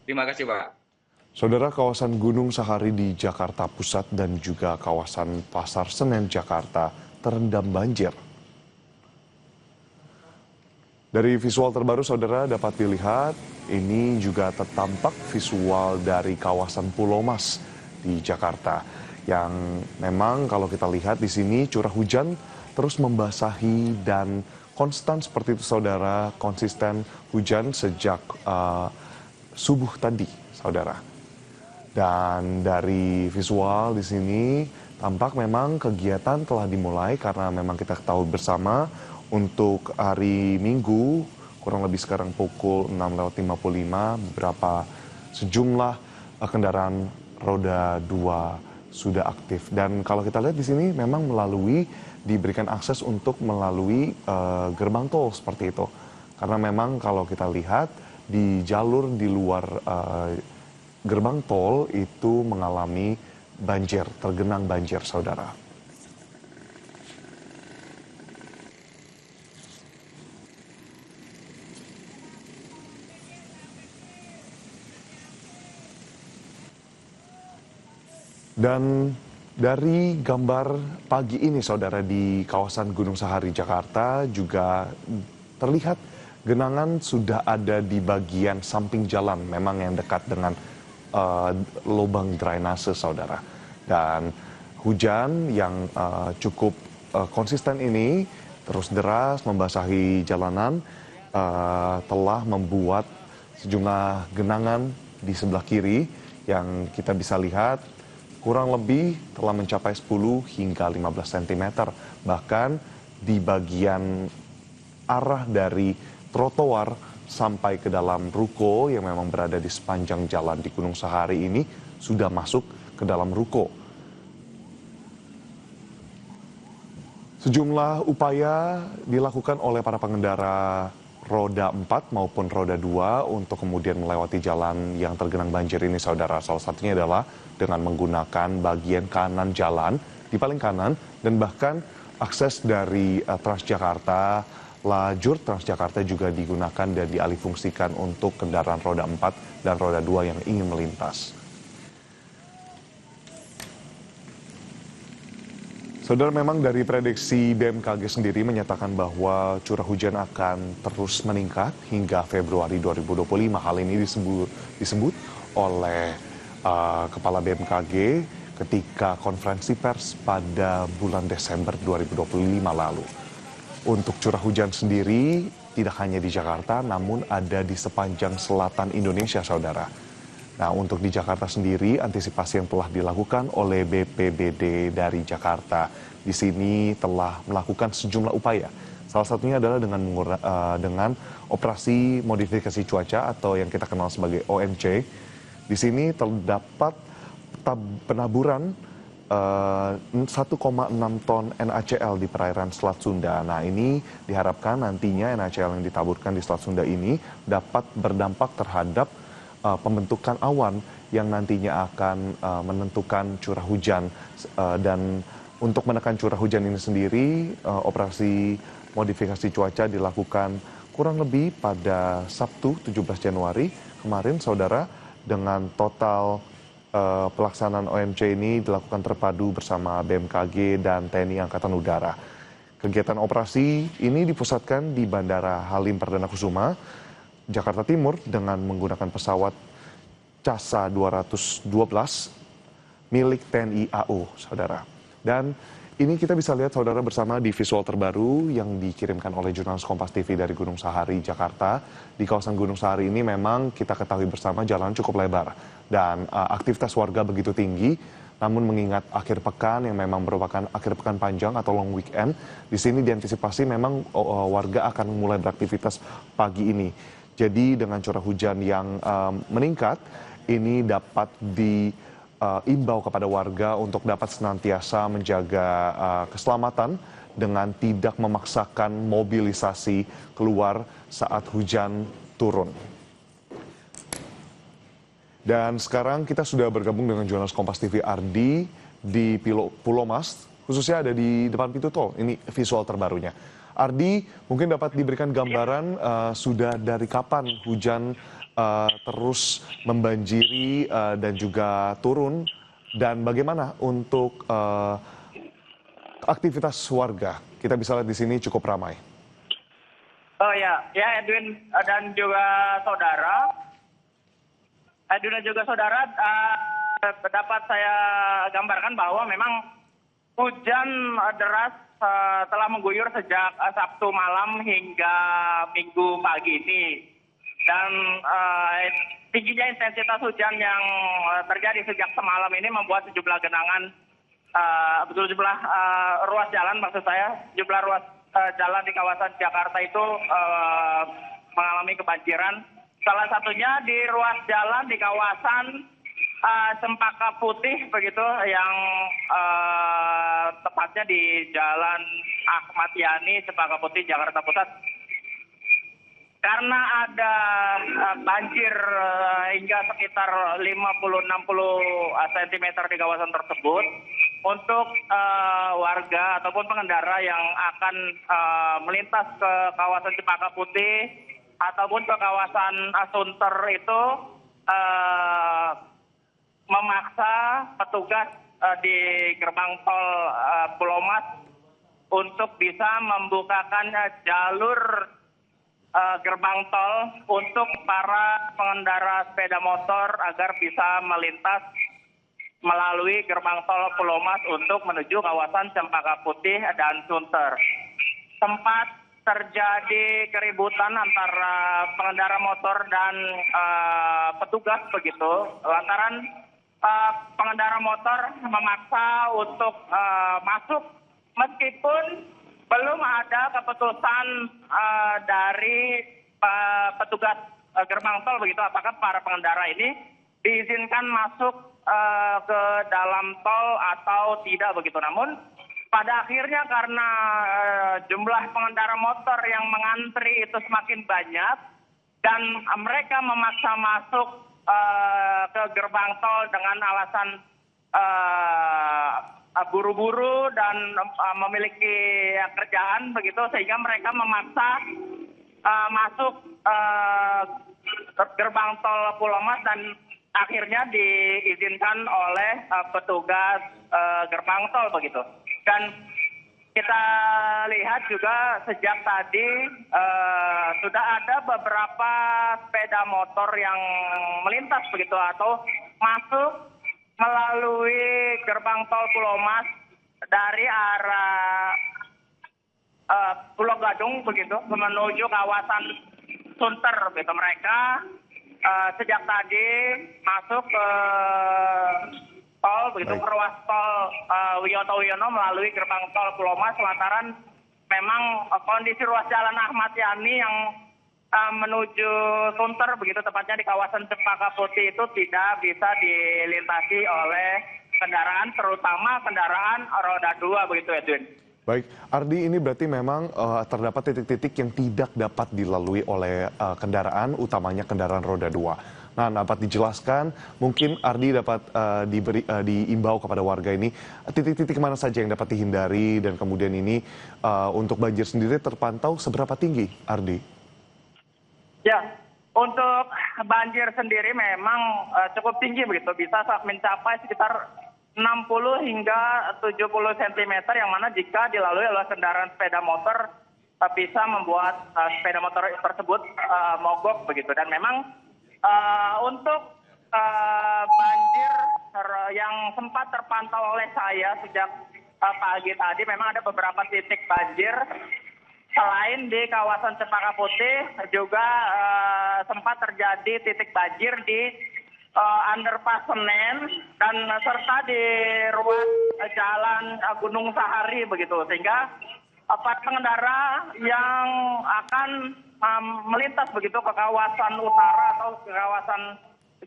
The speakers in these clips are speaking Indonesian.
Terima kasih, Pak. Saudara, kawasan Gunung Sahari di Jakarta Pusat dan juga kawasan Pasar Senen Jakarta terendam banjir. Dari visual terbaru saudara dapat dilihat, ini juga tertampak visual dari kawasan Pulau Mas di Jakarta. Yang memang kalau kita lihat di sini curah hujan terus membasahi dan konstan seperti itu saudara, konsisten hujan sejak subuh tadi saudara. Dan dari visual di sini tampak memang kegiatan telah dimulai karena memang kita ketahui bersama untuk hari Minggu kurang lebih sekarang pukul 6.55 beberapa sejumlah kendaraan roda 2 sudah aktif. Dan kalau kita lihat di sini memang diberikan akses untuk melalui gerbang tol seperti itu. Karena memang kalau kita lihat di jalur di luar gerbang tol itu mengalami banjir, tergenang banjir, saudara. Dan dari gambar pagi ini, saudara, di kawasan Gunung Sahari, Jakarta juga terlihat genangan sudah ada di bagian samping jalan, memang yang dekat dengan lubang drainase saudara. Dan hujan yang cukup konsisten ini terus deras membasahi jalanan telah membuat sejumlah genangan di sebelah kiri yang kita bisa lihat kurang lebih telah mencapai 10 hingga 15 cm. Bahkan di bagian arah dari trotoar sampai ke dalam ruko yang memang berada di sepanjang jalan di Gunung Sahari ini sudah masuk ke dalam ruko. Sejumlah upaya dilakukan oleh para pengendara roda 4 maupun roda 2 untuk kemudian melewati jalan yang tergenang banjir ini saudara. Salah satunya adalah dengan menggunakan bagian kanan jalan di paling kanan dan bahkan akses dari Transjakarta. Lajur Transjakarta juga digunakan dan dialihfungsikan untuk kendaraan roda 4 dan roda 2 yang ingin melintas. Saudara, memang dari prediksi BMKG sendiri menyatakan bahwa curah hujan akan terus meningkat hingga Februari 2025. Hal ini disebut oleh Kepala BMKG ketika konferensi pers pada bulan Desember 2025 lalu. Untuk curah hujan sendiri tidak hanya di Jakarta namun ada di sepanjang selatan Indonesia saudara. Nah, untuk di Jakarta sendiri antisipasi yang telah dilakukan oleh BPBD dari Jakarta di sini telah melakukan sejumlah upaya. Salah satunya adalah dengan operasi modifikasi cuaca atau yang kita kenal sebagai OMC. Di sini terdapat penaburan 1,6 ton NaCl di perairan Selat Sunda. Nah, ini diharapkan nantinya NaCl yang ditaburkan di Selat Sunda ini dapat berdampak terhadap pembentukan awan yang nantinya akan menentukan curah hujan. Dan untuk menekan curah hujan ini sendiri, operasi modifikasi cuaca dilakukan kurang lebih pada Sabtu 17 Januari kemarin, saudara, dengan total pelaksanaan OMC ini dilakukan terpadu bersama BMKG dan TNI Angkatan Udara. Kegiatan operasi ini dipusatkan di Bandara Halim Perdana Kusuma, Jakarta Timur dengan menggunakan pesawat CASA 212 milik TNI AU, saudara. Dan ini kita bisa lihat saudara bersama di visual terbaru yang dikirimkan oleh jurnalis Kompas TV dari Gunung Sahari, Jakarta. Di kawasan Gunung Sahari ini memang kita ketahui bersama jalan cukup lebar dan aktivitas warga begitu tinggi. Namun mengingat akhir pekan yang memang merupakan akhir pekan panjang atau long weekend, di sini diantisipasi memang warga akan mulai beraktivitas pagi ini. Jadi dengan curah hujan yang meningkat, ini dapat diimbau kepada warga untuk dapat senantiasa menjaga keselamatan dengan tidak memaksakan mobilisasi keluar saat hujan turun. Dan sekarang kita sudah bergabung dengan jurnalis Kompas TV Ardi di Pulau Mas, khususnya ada di depan pintu tol. Ini visual terbarunya. Ardi, mungkin dapat diberikan gambaran sudah dari kapan hujan terus membanjiri dan juga turun, dan bagaimana untuk aktivitas warga? Kita bisa lihat di sini cukup ramai. Oh ya, ya Edwin dan juga saudara. Edwin dan juga saudara, dapat saya gambarkan bahwa memang hujan deras telah mengguyur sejak Sabtu malam hingga Minggu pagi ini. Dan tingginya intensitas hujan yang terjadi sejak semalam ini membuat sejumlah genangan, sejumlah ruas jalan, maksud saya, sejumlah ruas jalan di kawasan Jakarta itu mengalami kebanjiran. Salah satunya di ruas jalan di kawasan Cempaka Putih begitu, yang tepatnya di Jalan Ahmad Yani, Cempaka Putih, Jakarta Pusat. Karena ada banjir hingga sekitar 50-60 cm di kawasan tersebut, untuk warga ataupun pengendara yang akan melintas ke kawasan Cempaka Putih ataupun ke kawasan Sunter itu memaksa petugas di gerbang tol Pulau Mas untuk bisa membukakan jalur gerbang tol untuk para pengendara sepeda motor agar bisa melintas melalui gerbang tol Pulau Mas untuk menuju kawasan Cempaka Putih dan Sunter. Sempat terjadi keributan antara pengendara motor dan petugas begitu, lantaran pengendara motor memaksa untuk masuk meskipun belum ada keputusan dari petugas gerbang tol begitu, apakah para pengendara ini diizinkan masuk ke dalam tol atau tidak begitu. Namun pada akhirnya karena jumlah pengendara motor yang mengantri itu semakin banyak dan mereka memaksa masuk ke gerbang tol dengan alasan buru-buru dan memiliki kerjaan begitu, sehingga mereka memaksa masuk gerbang tol Pulau Mas dan akhirnya diizinkan oleh petugas gerbang tol begitu. Dan kita lihat juga sejak tadi sudah ada beberapa sepeda motor yang melintas begitu atau masuk melalui gerbang tol Pulau Mas dari arah Pulau Gadung begitu menuju kawasan Sunter begitu. Mereka sejak tadi masuk ke tol begitu, ke ruas tol Wiyoto Wiono melalui gerbang tol Pulau Mas, lantaran memang kondisi ruas jalan Ahmad Yani yang menuju Sunter begitu, tepatnya di kawasan Cempaka Putih itu tidak bisa dilintasi oleh kendaraan, terutama kendaraan roda 2 begitu, Edwin. Baik, Ardi, ini berarti memang terdapat titik-titik yang tidak dapat dilalui oleh kendaraan, utamanya kendaraan roda 2. Nah, dapat dijelaskan, mungkin Ardi dapat diimbau kepada warga ini, titik-titik mana saja yang dapat dihindari, dan kemudian ini untuk banjir sendiri terpantau seberapa tinggi, Ardi? Ya, untuk banjir sendiri memang cukup tinggi begitu, bisa mencapai sekitar 60 hingga 70 cm, yang mana jika dilalui oleh kendaraan sepeda motor bisa membuat sepeda motor tersebut mogok begitu. Dan memang untuk banjir yang sempat terpantau oleh saya sejak pagi tadi, memang ada beberapa titik banjir. Selain di kawasan Cempaka Putih, juga sempat terjadi titik banjir di underpass Senen dan serta di ruas jalan Gunung Sahari begitu, sehingga para pengendara yang akan melintas begitu ke kawasan utara atau ke kawasan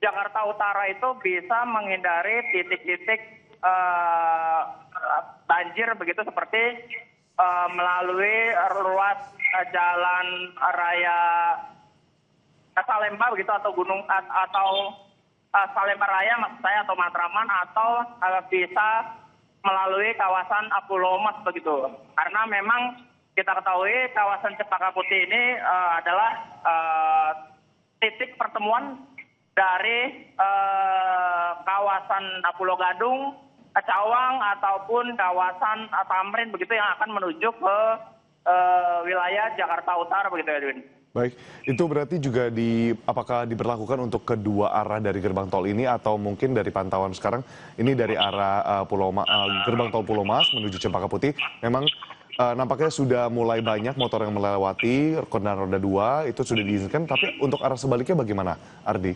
Jakarta Utara itu bisa menghindari titik-titik banjir begitu, seperti melalui ruas jalan raya Salemba begitu, atau gunung atau Salemba Raya maksud saya, atau Matraman, atau bisa melalui kawasan Pulau Mas begitu. Karena memang kita ketahui kawasan Cempaka Putih ini adalah titik pertemuan dari kawasan Pulau Gadung, Cawang ataupun kawasan Tamrin begitu yang akan menuju ke wilayah Jakarta Utara begitu, Edwin. Baik, itu berarti juga apakah diberlakukan untuk kedua arah dari gerbang tol ini atau mungkin dari pantauan sekarang ini dari arah gerbang tol Pulau Mas menuju Cempaka Putih memang nampaknya sudah mulai banyak motor yang melewati kendaraan roda 2 itu sudah diizinkan, tapi untuk arah sebaliknya bagaimana, Ardi?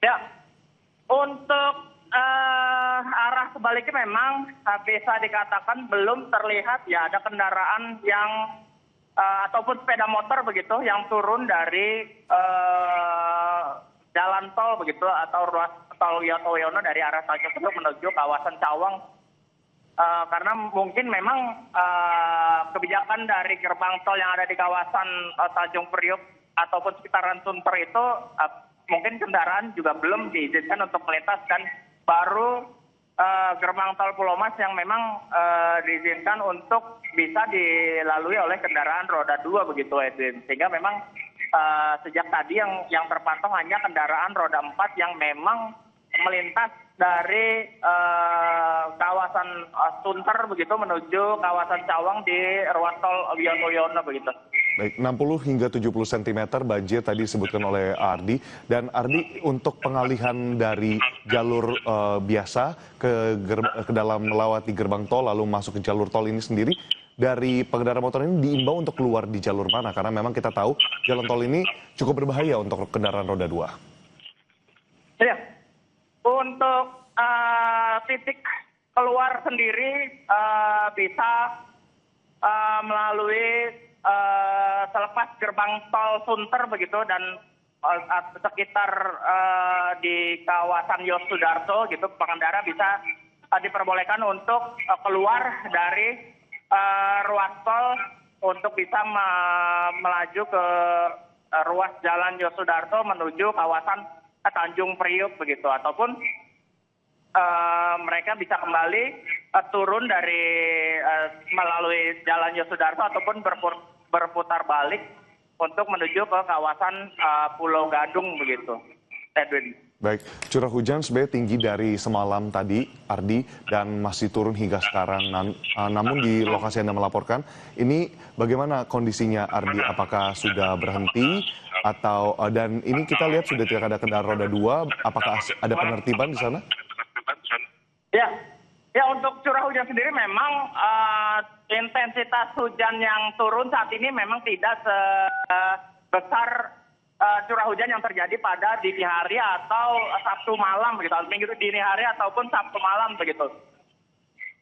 Ya, untuk arah sebaliknya memang bisa dikatakan belum terlihat ya ada kendaraan yang ataupun sepeda motor begitu yang turun dari jalan tol begitu atau ruas tol Wiyoto Wiono dari arah Tanjung Priok menuju kawasan Cawang. Karena mungkin memang kebijakan dari gerbang tol yang ada di kawasan Tanjung Priok ataupun sekitaran Sunter itu mungkin kendaraan juga belum diizinkan untuk melintas dan baru gerbang tol Pulau Mas yang memang diizinkan untuk bisa dilalui oleh kendaraan roda 2 begitu, Edwin. Sehingga memang sejak tadi yang terpantau hanya kendaraan roda 4 yang memang melintas dari kawasan Sunter begitu menuju kawasan Cawang di ruas tol Wiyoto Wiono begitu. Baik, 60 hingga 70 cm banjir tadi disebutkan oleh Ardi. Dan Ardi, untuk pengalihan dari jalur biasa ke dalam melewati gerbang tol lalu masuk ke jalur tol ini sendiri, dari pengendara motor ini diimbau untuk keluar di jalur mana? Karena memang kita tahu jalan tol ini cukup berbahaya untuk kendaraan roda 2. Ya, untuk titik keluar sendiri bisa melalui selepas gerbang tol Sunter begitu dan sekitar di kawasan Yos Sudarto gitu pengendara bisa diperbolehkan untuk keluar dari ruas tol untuk bisa melaju ke ruas jalan Yos Sudarto menuju kawasan Tanjung Priok begitu ataupun mereka bisa kembali turun dari melalui jalan Yosudarto ataupun berputar balik untuk menuju ke kawasan Pulau Gadung begitu, Edwin. Baik, curah hujan sebenarnya tinggi dari semalam tadi, Ardi, dan masih turun hingga sekarang. Namun di lokasi Anda melaporkan, ini bagaimana kondisinya, Ardi? Apakah sudah berhenti atau dan ini kita lihat sudah tidak ada kendaraan roda 2? Apakah ada penertiban di sana? Ya untuk curah hujan sendiri memang intensitas hujan yang turun saat ini memang tidak sebesar curah hujan yang terjadi pada dini hari atau Sabtu malam begitu, minggu dini hari ataupun Sabtu malam begitu.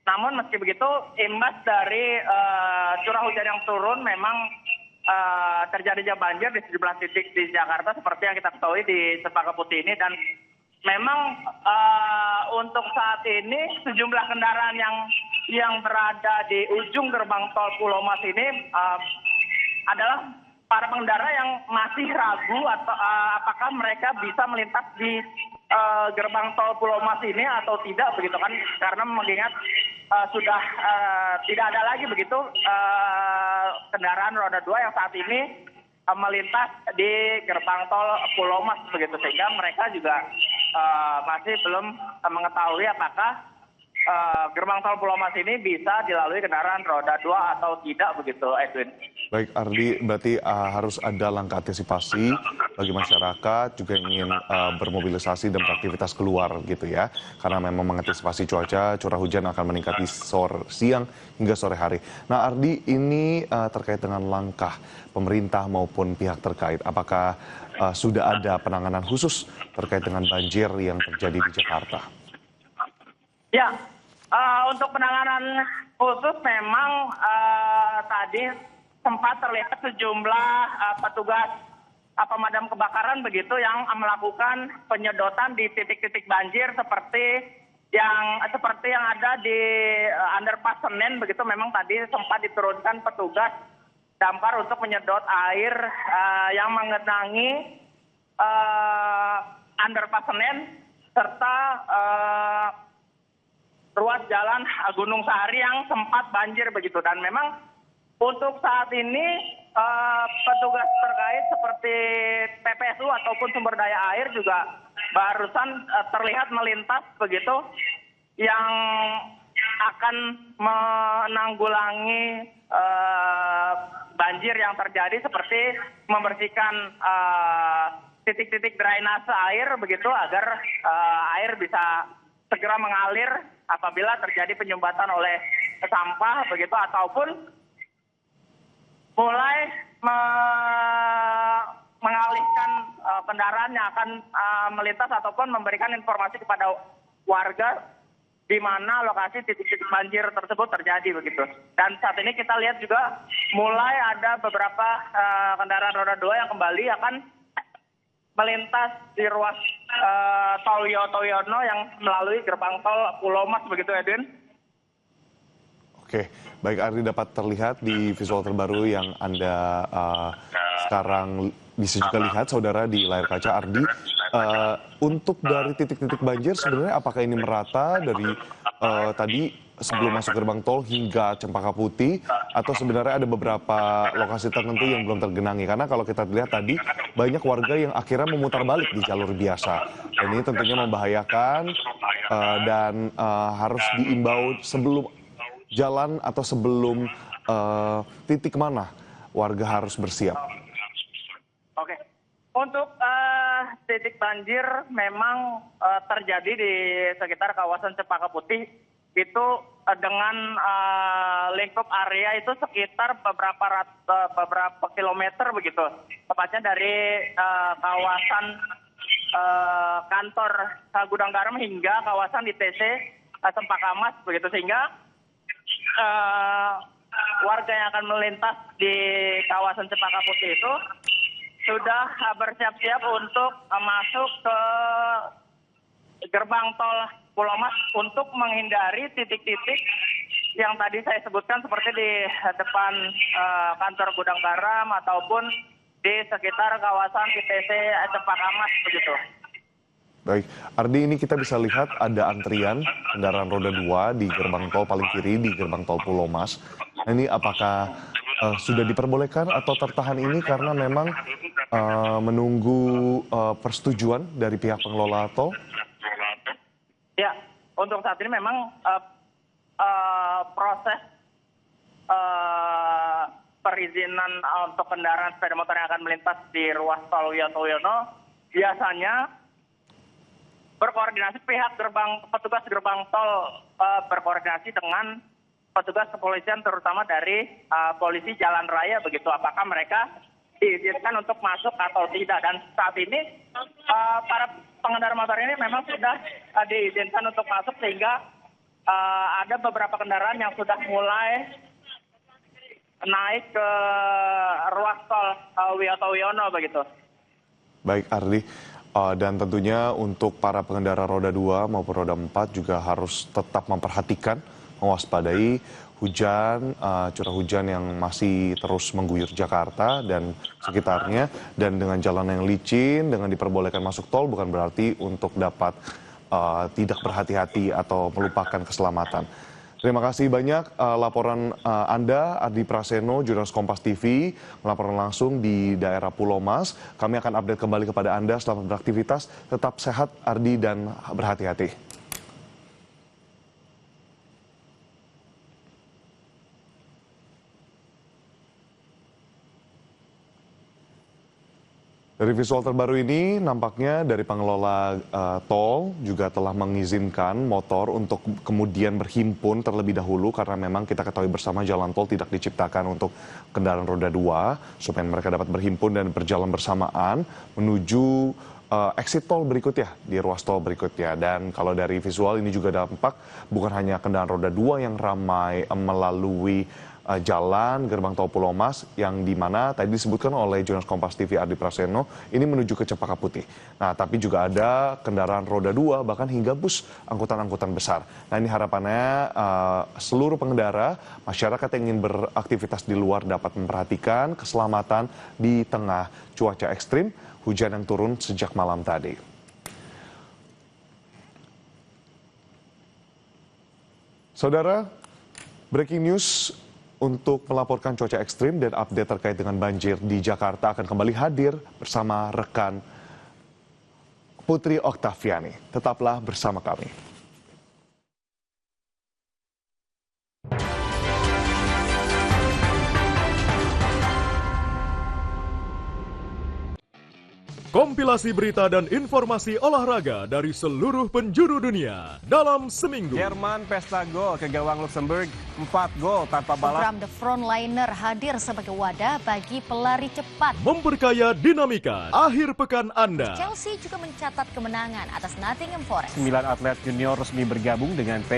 Namun meski begitu imbas dari curah hujan yang turun memang terjadinya banjir di sejumlah titik di Jakarta seperti yang kita ketahui di Cempaka Putih ini dan memang untuk saat ini sejumlah kendaraan yang berada di ujung gerbang tol Pulau Mas ini adalah para pengendara yang masih ragu atau apakah mereka bisa melintas di gerbang tol Pulau Mas ini atau tidak begitu kan karena mengingat sudah tidak ada lagi begitu kendaraan roda 2 yang saat ini melintas di gerbang tol Pulau Mas begitu sehingga mereka juga masih belum mengetahui apakah gerbang tol Pulau Mas ini bisa dilalui kendaraan roda 2 atau tidak begitu, Edwin. Baik, Ardi, berarti harus ada langkah antisipasi bagi masyarakat juga yang ingin bermobilisasi dan beraktivitas keluar gitu ya. Karena memang mengantisipasi cuaca, curah hujan akan meningkat di siang hingga sore hari. Nah, Ardi, ini terkait dengan langkah pemerintah maupun pihak terkait. Apakah sudah ada penanganan khusus terkait dengan banjir yang terjadi di Jakarta? Ya, untuk penanganan khusus memang tadi sempat terlihat sejumlah petugas pemadam kebakaran begitu yang melakukan penyedotan di titik-titik banjir seperti yang ada di underpass Senen begitu memang tadi sempat diturunkan petugas damkar untuk menyedot air yang mengenangi underpass Senen serta ruas jalan Gunung Sahari yang sempat banjir begitu dan memang Untuk saat ini petugas terkait seperti PPSU ataupun sumber daya air juga barusan terlihat melintas begitu yang akan menanggulangi banjir yang terjadi seperti membersihkan titik-titik drainase air begitu agar air bisa segera mengalir apabila terjadi penyumbatan oleh sampah begitu ataupun mulai mengalihkan kendaraan yang akan melintas ataupun memberikan informasi kepada warga di mana lokasi titik-titik banjir tersebut terjadi begitu. Dan saat ini kita lihat juga mulai ada beberapa kendaraan roda 2 yang kembali akan melintas di ruas tol Wiyoto Wiono yang melalui gerbang tol Pulau Mas begitu, Edwin. Oke, baik Ardi, dapat terlihat di visual terbaru yang Anda sekarang bisa juga lihat, saudara, di layar kaca Ardi. Untuk dari titik-titik banjir sebenarnya apakah ini merata dari tadi sebelum masuk gerbang tol hingga Cempaka Putih, atau sebenarnya ada beberapa lokasi tertentu yang belum tergenangi? Karena kalau kita lihat tadi banyak warga yang akhirnya memutar balik di jalur biasa. Dan ini tentunya membahayakan dan harus diimbau sebelum jalan atau sebelum titik mana warga harus bersiap. Oke, untuk titik banjir memang terjadi di sekitar kawasan Cempaka Putih itu dengan lingkup area itu sekitar beberapa kilometer begitu, tepatnya dari kawasan kantor Gudang Garam hingga kawasan ITC Cempaka Mas begitu, sehingga warga yang akan melintas di kawasan Cempaka Putih itu sudah bersiap-siap untuk masuk ke gerbang tol Pulau Mas untuk menghindari titik-titik yang tadi saya sebutkan seperti di depan kantor Gudang Garam ataupun di sekitar kawasan ITC Cempaka Mas begitu. Baik, Ardi, ini kita bisa lihat ada antrian kendaraan roda 2 di gerbang tol paling kiri di gerbang tol Pulau Mas. Nah, ini apakah sudah diperbolehkan atau tertahan ini karena memang menunggu persetujuan dari pihak pengelola tol? Ya, untuk saat ini memang proses perizinan untuk kendaraan sepeda motor yang akan melintas di ruas tol Wiyoto Wiono biasanya berkoordinasi pihak petugas gerbang tol berkoordinasi dengan petugas kepolisian terutama dari polisi jalan raya begitu, apakah mereka diizinkan untuk masuk atau tidak. Dan saat ini para pengendara motor ini memang sudah diizinkan untuk masuk, sehingga ada beberapa kendaraan yang sudah mulai naik ke ruas tol Wiyoto Wiono begitu. Baik, Ardi. Dan tentunya untuk para pengendara roda 2 maupun roda 4 juga harus tetap memperhatikan, mewaspadai hujan, curah hujan yang masih terus mengguyur Jakarta dan sekitarnya. Dan dengan jalan yang licin, dengan diperbolehkan masuk tol bukan berarti untuk dapat tidak berhati-hati atau melupakan keselamatan. Terima kasih banyak laporan Anda, Ardi Praseno, jurnalis Kompas TV, melaporkan langsung di daerah Pulau Mas. Kami akan update kembali kepada Anda. Selamat beraktivitas, tetap sehat Ardi dan berhati-hati. Dari visual terbaru ini, nampaknya dari pengelola tol juga telah mengizinkan motor untuk kemudian berhimpun terlebih dahulu, karena memang kita ketahui bersama jalan tol tidak diciptakan untuk kendaraan roda 2, supaya mereka dapat berhimpun dan berjalan bersamaan menuju exit tol berikutnya, di ruas tol berikutnya. Dan kalau dari visual ini juga dampak bukan hanya kendaraan roda 2 yang ramai melalui jalan gerbang tol Pulau Mas, yang dimana tadi disebutkan oleh jurnalis Kompas TV Ardi Praseno, ini menuju ke Cempaka Putih. Nah, tapi juga ada kendaraan roda 2 bahkan hingga bus angkutan-angkutan besar. Nah, ini harapannya seluruh pengendara, masyarakat yang ingin beraktivitas di luar dapat memperhatikan keselamatan di tengah cuaca ekstrim, hujan yang turun sejak malam tadi. Saudara, breaking news untuk melaporkan cuaca ekstrim dan update terkait dengan banjir di Jakarta akan kembali hadir bersama rekan Putri Oktaviani. Tetaplah bersama kami. Kompilasi berita dan informasi olahraga dari seluruh penjuru dunia dalam seminggu. Jerman pesta gol ke gawang Luxembourg, 4 gol tanpa balas. Program The Frontliner hadir sebagai wadah bagi pelari cepat. Memperkaya dinamika akhir pekan Anda. Chelsea juga mencatat kemenangan atas Nottingham Forest. 9 atlet junior resmi bergabung dengan PB